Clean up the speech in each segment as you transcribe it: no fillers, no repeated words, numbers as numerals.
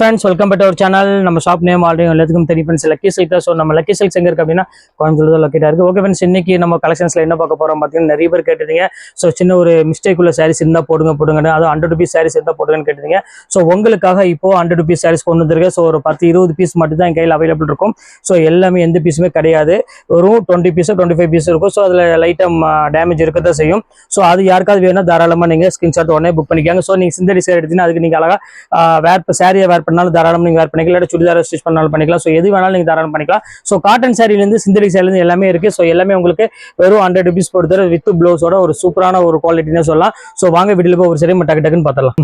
friends, welcome back to our channel. நம்ம shop name already எல்லாத்துக்கும் தெரியும் ஃப்ரெண்ட்ஸ், லக்கி சில்க் தான். ஸோ நம்ம லக்கி சில்க்ஸ் எங்க இருக்கு அப்படின்னா கோயம்புத்தூர் தான் லொக்கேட் இருக்கு. ஓகே ஃப்ரெண்ட்ஸ், இன்னைக்கு நம்ம கலெக்ஷன்ஸ்ல என்ன பார்க்க போறோம் பார்த்தீங்கன்னா, நிறைய பேர் கேட்டிருந்தீங்க. ஸோ சின்ன ஒரு மிஸ்டேக் உள்ள சாரீஸ் இருந்தால் போடுங்க, அது 100 rupees சாரீஸ் இருந்தால் போடுங்கன்னு கேட்டிருந்தீங்க. ஸோ உங்களுக்காக இப்போ 100 rupees சாரீஸ் கொண்டு வந்திருக்கேன். ஸோ ஒரு 10-20 பீஸ் மட்டும் தான் என் கையில் அவைலபிள் இருக்கும். ஸோ எல்லாமே எந்த பீஸுமே கிடையாது, வெறும் 20 பீஸ் 25 பீஸ் இருக்கும். ஸோ அதில் லைட்டம் டேமேஜ் இருக்க தான் செய்யும். ஸோ அது யாருக்காவது வேணா தாராளமாக நீங்கள் ஸ்கிரீன்ஷாட் உடனே புக் பண்ணிக்காங்க. ஸோ நீங்கள் சிந்தடி சேர் எடுத்தீங்கன்னா அதுக்கு நீங்கள் அழகாக சாரியை வேர் பண்ணாலும் தாராளம் நீங்கள் வேர் பண்ணிக்கலாம், இல்லை சுடிதார ஸ்டிச் பண்ணாலும் பண்ணிக்கலாம். ஸோ எது வேணாலும் நீங்கள் தாராளம் பண்ணிக்கலாம். ஸோ காட்டன் சாரிலேருந்து சிந்தடிக் சாரிலேருந்து எல்லாமே இருக்குது. ஸோ எல்லாமே உங்களுக்கு வெறும் 100 rupees பொறுத்தவரை வித் ப்ளவுஸோட ஒரு சூப்பரான ஒரு குவாலிட்டின்னு சொல்லலாம். ஸோ வாங்க வீட்டில் போய் ஒரு சரி டக்குன்னு பார்த்துலாம்.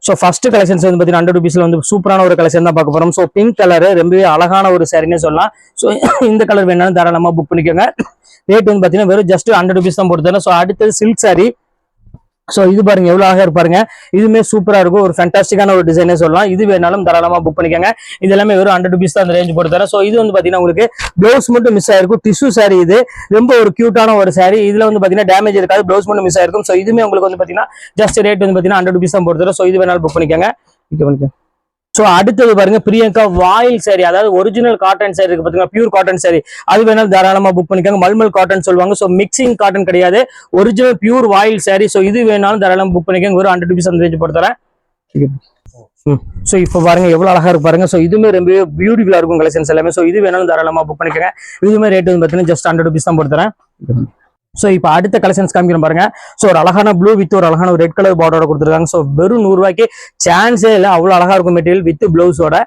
ஸோ ஃபர்ஸ்ட் கலெக்ஷன்ஸ் வந்து பார்த்தீங்கன்னா 100 rupeesல வந்து சூப்பரான ஒரு கலெக்ஷன் தான் பார்க்க போகிறோம். ஸோ பிங்க் கலர் ரொம்பவே அழகான ஒரு சாரின்னு சொல்லலாம். ஸோ இந்த கலர் வேணாலும் தாராளமாக புக் பண்ணிக்கோங்க. ரேட் வந்து பார்த்தீங்கன்னா வெறும் ஜஸ்ட் 100 rupees தான் போட்டுத்தரேன். ஸோ அடுத்தது சில்க் சாரி. ஸோ இது பாருங்க எவ்வளோ அழகா இருப்பாருங்க. இதுவுமே சூப்பரா இருக்கும், ஒரு ஃபேண்டாஸ்டிக்கான ஒரு டிசைனே சொல்லலாம். இது வேணாலும் தாராளமா புக் பண்ணிக்கோங்க. இது எல்லாமே வெறும் 100 rupees தான் அந்த ரேஞ்ச் போட்டு தரேன். ஸோ இது வந்து பாத்தீங்கன்னா உங்களுக்கு பிளவுஸ் மட்டும் மிஸ் ஆயிருக்கும், டிஷ்யூ சாரி. இது ரொம்ப ஒரு கியூட்டான ஒரு சாரி. இதுல வந்து பாத்தீங்கன்னா டேமேஜ் இருக்காது, பிளவுஸ் மட்டும் மிஸ் ஆயிருக்கும். ஸோ இதுமே உங்களுக்கு வந்து பாத்தீங்கன்னா ஜஸ்ட் ரேட் வந்து பாத்தீங்கன்னா 100 rupees தான் போட்டு தரேன். ஸோ இது வேணாலும் புக் பண்ணிக்கோங்க. ஸோ அடுத்தது பாருங்க பிரியங்கா வாயில் சாரி, அதாவது ஒரிஜினல் காட்டன் சாரி இருக்கு பாத்தீங்கன்னா, பியூர் காட்டன் சாரி. அது வேணாலும் தாராளமா புக் பண்ணிக்கோங்க. மல்மல் காட்டன் சொல்லுவாங்க. ஸோ மிக்சிங் காட்டன் கிடையாது, ஒரிஜினல் பியூர் வாயில் சாரி. ஸோ இது வேணாலும் தாராளமா புக் பண்ணிக்கோங்க. ஒரு 100 rupees அந்த ரேஞ்ச் போட்டு தரேன். ஸோ இப்போ பாருங்க எவ்வளவு அழகா இருக்கு பாருங்க. ஸோ இதுமே ரொம்ப பியூட்டிஃபுல்லா இருக்கும் கலெக்ஷன்ஸ் எல்லாமே. ஸோ இது வேணாலும் தாராளமா புக் பண்ணிக்கோங்க. இதுமே ரேட் வந்து பாத்தீங்கன்னா ஜஸ்ட் 100 rupees தான் போட்டு தரேன். ஸோ இப்போ அடுத்த கலெக்ஷன்ஸ் காமிக்கிறோம் பாருங்க. ஸோ ஒரு அழகான ப்ளூ வித் ஒரு அழகான ஒரு ரெட் கலர் பார்டரோட கொடுத்துருக்காங்க. ஸோ வெறும் 100 ரூபாய்க்கு சான்ஸே இல்லை, அவ்வளோ அழகா இருக்கும் மெட்டீரியல் வித் பிளவுஸோட.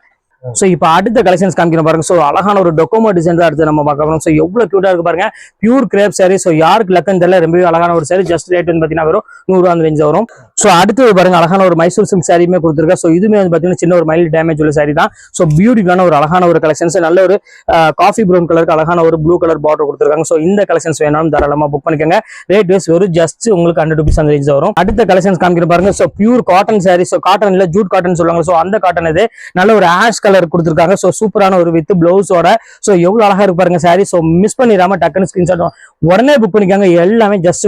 ஸோ இப்போ அடுத்த கலெக்ஷன்ஸ் காமிக்கிறோம் பாருங்க. ஸோ அழகான ஒரு டொக்கோமோ டிசைன் தான் அடுத்து நம்ம பார்க்க போறோம். ஸோ எவ்வளவு கியூட்டா இருக்கு பாருங்க, பியூர் கிரேப் சாரி. ஸோ யாருக்கு லக்குன்னு தெரியல, ரொம்பவே அழகான ஒரு சாரி. ஜஸ்ட் ரேட் வந்து பாத்தீங்கன்னா வெறும் 100 ரூபா அந்த ரேஞ்ச் வரும். ஸோ அடுத்து பாருங்க அழகான ஒரு மைசூர் சில்க் சாரியுமே கொடுத்துருக்கா. ஸோ இதுமே வந்து பாத்தீங்கன்னா சின்ன ஒரு மைல்டு டேமேஜ் உள்ள சாரி தான். ஸோ பியூட்டிஃபுல்லான ஒரு அழகான ஒரு கலெக்ஷன்ஸ், நல்ல ஒரு காஃபி ப்ரௌன் கலருக்கு அழகான ஒரு ப்ளூ கலர் பார்டர் கொடுத்துருக்காங்க. ஸோ இந்த கலெக்ஷன்ஸ் வேணாலும் தாராளமா புக் பண்ணிக்கோங்க. ரேட் வைஸ் வெறும் ஜஸ்ட் உங்களுக்கு 100 rupees அந்த ரேஞ்ச் வரும். அடுத்த கலெக்ஷன்ஸ் காமிக்கிற பாருங்க. So pure cotton sorry. So cotton இல்ல ஜூட் காட்டன் சொல்லுவாங்க. ஸோ அந்த காட்டன் இது நல்ல ஒரு ஆஷ் கலர் கொடுத்துருக்காங்க. ஸோ சூப்பரான ஒரு வித் பிளவுஸோட. ஸோ எவ்வளவு அழகா இருக்கு பாருங்க சாரி. ஸோ மிஸ் பண்ணிடாம டக்குன்னு ஸ்கிரீன்ஷாட் உடனே புக் பண்ணிக்காங்க. எல்லாமே ஜஸ்ட்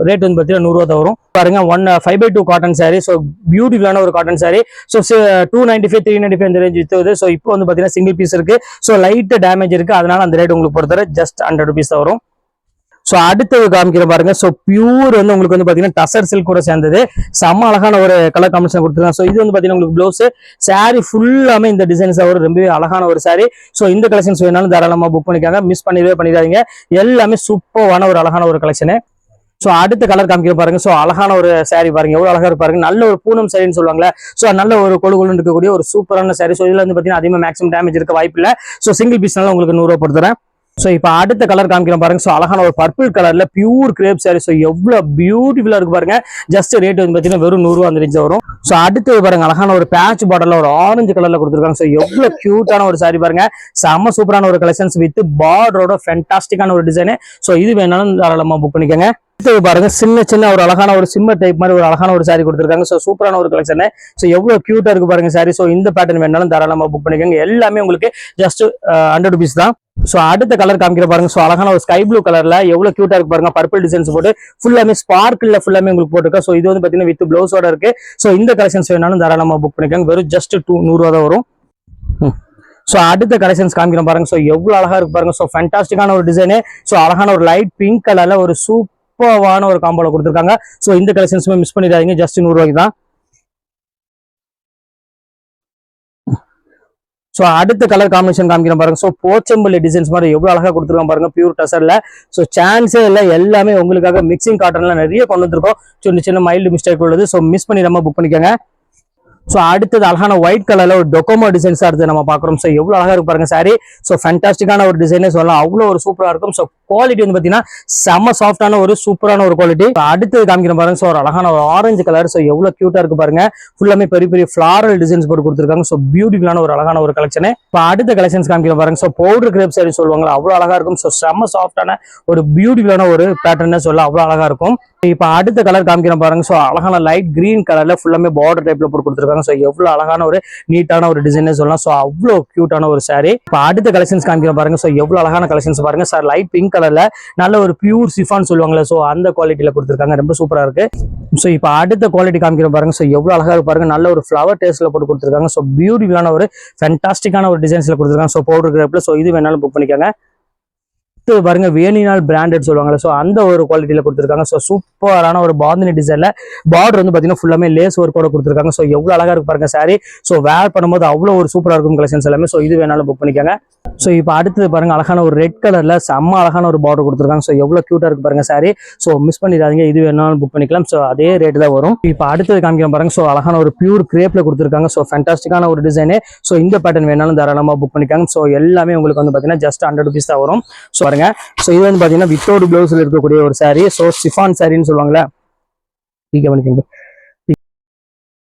ரேட் வந்து பாத்தீங்கன்னா 100 ரூபா தான் வரும். பாருங்க 5/2 காட்டன் சாரி. ஸோ பியூட்டிஃபுல்லான ஒரு காட்டன் சாரி. ஸோ 295 395 இந்த ரேஞ்ச் வித்துது. ஸோ இப்போ வந்து பாத்தீங்கன்னா சிங்கிள் பீஸ் இருக்கு. ஸோ லைட் டேமேஜ் இருக்கு, அதனால அந்த ரேட் உங்களுக்கு பொறுத்தவரை ஜஸ்ட் 100 rupees தான் வரும். ஸோ அடுத்தது காமிக்கிற பாருங்க. ஸோ பியூர் வந்து உங்களுக்கு வந்து பாத்தீங்கன்னா டசர் சில்க் கூட சேர்ந்தது. செம்ம அழகான ஒரு கலர் காம்பினேஷன் கொடுத்துருக்காங்க. ஸோ இது வந்து பாத்தீங்கன்னா உங்களுக்கு ப்ளவுஸ் சாரி ஃபுல்லாமே இந்த டிசைன்ஸ் வரும். ரொம்பவே அழகான ஒரு சாரி. ஸோ இந்த கலெக்ஷன்ஸ் வேணாலும் தாராளமா புக் பண்ணிக்காங்க, மிஸ் பண்ணிடாதீங்க. எல்லாமே சூப்பரான ஒரு அழகான ஒரு கலெக்ஷனு. ஸோ அடுத்த கலர் காமிக்கிற பாருங்க. ஸோ அழகான ஒரு சாரி பாருங்க, எவ்வளவு அழகா இருப்பாருங்க. நல்ல ஒரு பூனம் சாரின்னு சொல்லுவாங்களே, ஸோ நல்ல ஒரு கொழுன்னு இருக்கக்கூடிய ஒரு சூப்பரான சாரி. ஸோ இதுல வந்து பாத்தீங்கன்னா அதிகமாக மேக்ஸிமம் டேமேஜ் இருக்க வாய்ப்பு இல்லை. ஸோ சிங்கிள் பீஸ்னால உங்களுக்கு 100 ரூபா போட்டுறேன். ஸோ இப்போ அடுத்த கலர் காமிக்கிறோம் பாருங்க. ஸோ அழகான ஒரு பர்பிள் கலர்ல பியூர் கிரேப் சாரி. ஸோ எவ்வளவு பியூட்டிஃபுல்லா இருக்கு பாருங்க. ஜஸ்ட் ரேட் வந்து பாத்தீங்கன்னா வெறும் 100 ரூபா அந்த ரேஞ்ச் வரும். ஸோ அடுத்து பாருங்க அழகான ஒரு பேட்ச் பார்டர்ல ஒரு ஆரஞ்சு கலர்ல கொடுத்துருக்காங்க. ஸோ எவ்வளவு கியூட்டான ஒரு சாரி பாருங்க. செம்ம சூப்பரான ஒரு கலெக்ஷன்ஸ் வித் பார்டரோட ஃபேண்டாஸ்டிக்கான ஒரு டிசைன். ஸோ இது வேணாலும் தாராளமா புக் பண்ணிக்கோங்க. பாருங்க சின்ன ஒரு அழகான ஒரு சிம்மர் டைப் மாதிரி ஒரு அழகான ஒரு சாரி கொடுத்துருக்காங்க. ஸோ சூப்பரான ஒரு கலெக்ஷன். ஸோ எவ்வளவு கியூட்டா இருக்கு பாருங்க சாரி. ஸோ இந்த பேட்டர்ன் வேணாலும் தாராளமா புக் பண்ணிக்கோங்க. எல்லாமே உங்களுக்கு ஜஸ்ட் 100 rupees தான். ஸோ அடுத்த கலர் காமிக்கிற பாருங்க. ஸோ அழகான ஒரு ஸ்கை ப்ளூ கலர்ல எவ்வளவு கியூட்டா இருக்கு பாருங்க. பர்பிள் டிசைன்ஸ் போட்டு ஃபுல்லாமே ஸ்பார்க்கிள்ல ஃபுல்லாமே உங்களுக்கு போட்டுருக்கா. ஸோ இது வந்து பாத்தீங்கன்னா வித் பிளவுஸோட இருக்கு. ஸோ இந்த கலெக்ஷன்ஸ் வேணாலும் தாராளமா புக் பண்ணிக்கோங்க. வெறும் ஜஸ்ட் 100 ரூபா தான் வரும். ஸோ அடுத்த கலெக்ஷன்ஸ் காமிக்கிறோம் பாருங்க. ஸோ எவ்வளவு அழகா இருக்கு பாருங்க. ஸோ ஃபேண்டாஸ்டிக்கான ஒரு டிசைனு. ஸோ அழகான ஒரு லைட் பிங்க் கலர்ல ஒரு சூப்பரான ஒரு காம்போல கொடுத்துருக்காங்க. ஸோ இந்த கலெக்ஷன்ஸுமே மிஸ் பண்ணிடாதீங்க, ஜஸ்ட் 100 ரூபாய்க்கு தான். ஸோ அடுத்த கலர் காம்பினேஷன் காமிக்கிறோம் பாருங்க. ஸோ போச்சம்பள்ளி டிசைன்ஸ் மாதிரி எவ்வளவு அழகா கொடுத்துருக்காங்க பாருங்க, பியூர் டசர்ல. ஸோ சான்ஸே இல்லை, எல்லாமே உங்களுக்காக மிக்சிங் காட்டன்ல நிறைய கொண்டு வந்திருக்கோம். சின்ன மைல்டு மிஸ்டேக் உள்ளது. ஸோ மிஸ் பண்ணி நம்ம புக் பண்ணிக்கோங்க. ஸோ அடுத்தது அழகான ஒயிட் கலர்ல ஒரு டொக்கோமோ டிசைன்ஸா இருக்கு நம்ம பாக்குறோம். ஸோ எவ்வளவு அழகா இருக்கு பாருங்க சாரி. ஸோ ஃபேண்டாஸ்டிக்கான ஒரு டிசைனே சொல்லலாம், அவ்வளவு ஒரு சூப்பரா இருக்கும். ஸோ குவாலிட்டி வந்து பாத்தீங்கன்னா செம்ம சாஃப்டான ஒரு சூப்பரான ஒரு குவாலிட்டி. அடுத்தது காமிக்கிற பாருங்க. ஸோ ஒரு அழகான ஒரு ஆரஞ்சு கலர். ஸோ எவ்வளவு கியூட்டா இருக்கு பாருங்க. ஃபுல்லாமே பெரிய ஃபிளாரல் டிசைன்ஸ் போட்டு கொடுத்துருக்காங்க. ஸோ பியூட்டிஃபுல்லான ஒரு அழகான ஒரு கலெக்ஷன். இப்போ அடுத்த கலெக்ஷன்ஸ் காமிக்கிற பாருங்க. ஸோ பவுடர் கிரேப் சாரி சொல்லுவாங்க, அவ்வளவு அழகா இருக்கும். ஸோ செம்ம சாஃப்டான ஒரு பியூட்டிஃபுல்லான ஒரு பேட்டர்ன் சொல்ல அவ்வளவு அழகா இருக்கும். இப்போ அடுத்த கலர் காமிக்கிறோம் பாருங்க. ஸோ அழகான லைட் கிரீன் கலர்ல ஃபுல்லாமே பார்டர் டைப்ல போட்டு கொடுத்துருக்காங்க. ஸோ எவ்வளவு அழகான ஒரு நீட்டான ஒரு டிசைன் சொல்லலாம். ஸோ அவ்வளோ கியூட்டான ஒரு சாரி. இப்போ அடுத்த கலெக்ஷன்ஸ் காமிக்கிறோம் பாருங்க. ஸோ எவ்வளவு அழகான கலெக்ஷன்ஸ் பாருங்க சார். லைட் பிங்க் கலர்ல நல்ல ஒரு பியூர் சிஃபான் சொல்லுவாங்கல்ல, ஸோ அந்த குவாலிட்டியில கொடுத்துருக்காங்க. ரொம்ப சூப்பரா இருக்கு. ஸோ இப்போ அடுத்த குவாலிட்டி காமிக்கிற பாருங்க. ஸோ எவ்வளவு அழகா இருக்கு பாருங்க. நல்ல ஒரு ஃபிளவர் டேஸ்ட்ல போட்டு கொடுத்துருக்காங்க. ஸோ பியூட்டிஃபுல்லான ஒரு ஃபேண்டாஸ்டிக்கான ஒரு டிசைன்ஸ்ல கொடுத்துருக்காங்க. So powder கிரேப்ல. ஸோ இது வேணாலும் புக் பண்ணிக்கோங்க. பாருங்க வேணினால் பிராண்டட் சொல்லுவாங்கல்ல, ஸோ அந்த ஒரு குவாலிட்டியில கொடுத்துருக்காங்க. ஸோ சூப்பரான ஒரு பாந்தினி டிசைன்ல பார்டர் வந்து பாத்தீங்கன்னா ஃபுல்லாமே லேஸ் ஒர்க்கோட கொடுத்துருக்காங்க. ஸோ எவ்வளவு அழகா இருக்கு பாருங்க சாரி. ஸோ வேர் பண்ணும்போது அவ்வளவு ஒரு சூப்பரா இருக்கும் கலெக்ஷன்ஸ் எல்லாமே. ஸோ இது வேணாலும் புக் பண்ணிக்கோங்க. ஸோ இப்போ அடுத்தது பாருங்க அழகான ஒரு ரெட் கலர்ல செம்ம அழகான ஒரு பார்டர் கொடுத்துருக்காங்க. ஸோ எவ்வளவு கியூட்டா இருக்கு பாருங்க சாரி. ஸோ மிஸ் பண்ணிடாதீங்க, இது வேணாலும் புக் பண்ணிக்கலாம். ஸோ அதே ரேட் தான் வரும். இப்போ அடுத்தது காமிக்கிறேன் பாருங்க. ஸோ அழகான ஒரு பியூர் கிரேப்ல கொடுத்துருக்காங்க. ஸோ ஃபேண்டாஸ்டிக்கான ஒரு டிசைனு. ஸோ இந்த பேட்டர்ன் வேணாலும் தாராளமா புக் பண்ணிக்காங்க. ஸோ எல்லாமே உங்களுக்கு வந்து பாத்தீங்கன்னா ஜஸ்ட் 100 rupees தான் வரும். ஸோ பாருங்க. ஸோ இது வந்து பாத்தீங்கன்னா வித்தவுட் பிளவுஸ்ல இருக்கக்கூடிய ஒரு சாரி. ஸோ சிஃபான் சாரின்னு சொல்லுவாங்களே, பண்ணிக்கோங்க.